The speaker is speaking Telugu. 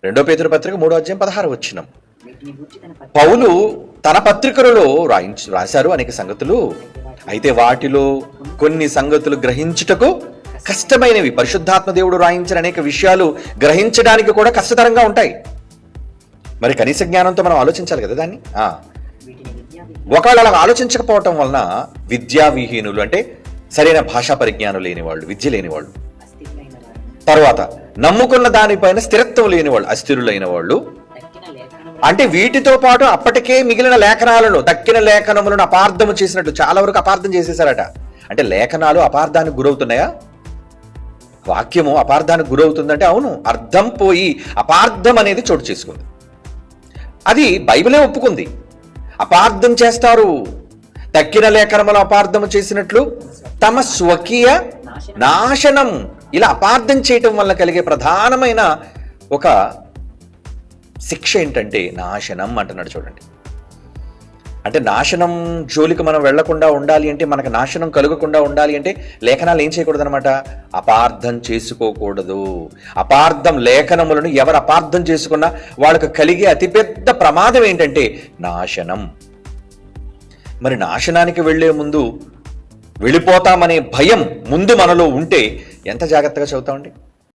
2 పేతురు పత్రిక 3:16 పౌలు తన పత్రికలలో రాశారు అనేక సంగతులు, అయితే వాటిలో కొన్ని సంగతులు గ్రహించుటకు కష్టమైనవి. పరిశుద్ధాత్మ దేవుడు రాయించిన అనేక విషయాలు గ్రహించడానికి కూడా కష్టతరంగా ఉంటాయి. మరి కనీస జ్ఞానంతో మనం ఆలోచించాలి కదా దాన్ని. ఒకవేళ అలా ఆలోచించకపోవటం వలన విద్యావిహీనులు అంటే సరైన భాషా పరిజ్ఞానం లేని వాళ్ళు, విద్య లేని వాళ్ళు, తర్వాత నమ్ముకున్న దానిపైన స్థిరత్వం లేని వాళ్ళు, అస్థిరులైన వాళ్ళు, అంటే వీటితో పాటు అప్పటికే మిగిలిన లేఖనాలను, తక్కిన లేఖనములను అపార్థము చేసినట్లు చాలా వరకు అపార్థం చేసేసారట. అంటే లేఖనాలు అపార్థానికి గురవుతున్నాయా? వాక్యము అపార్థానికి గురవుతుందంటే అవును, అర్థం పోయి అపార్థం అనేది చోటు చేసుకుంది. అది బైబిలే ఒప్పుకుంది. అపార్థం చేస్తారు. తక్కిన లేఖనములు అపార్థము చేసినట్లు తమ స్వకీయ నాశనం. ఇలా అపార్థం చేయటం వల్ల కలిగే ప్రధానమైన ఒక శిక్ష ఏంటంటే నాశనం అంటున్నాడు. చూడండి, అంటే నాశనం జోలికి మనం వెళ్లకుండా ఉండాలి అంటే, మనకు నాశనం కలగకుండా ఉండాలి అంటే లేఖనాలు ఏం చేయకూడదు అనమాట? అపార్థం చేసుకోకూడదు. అపార్థం లేఖనములను ఎవరు అపార్థం చేసుకున్నా వాళ్ళకు కలిగే అతిపెద్ద ప్రమాదం ఏంటంటే నాశనం. మరి నాశనానికి వెళ్లే ముందు వెళ్ళిపోతామనే భయం ముందు మనలో ఉంటే ఎంత జాగ్రత్తగా చదువుతామండి.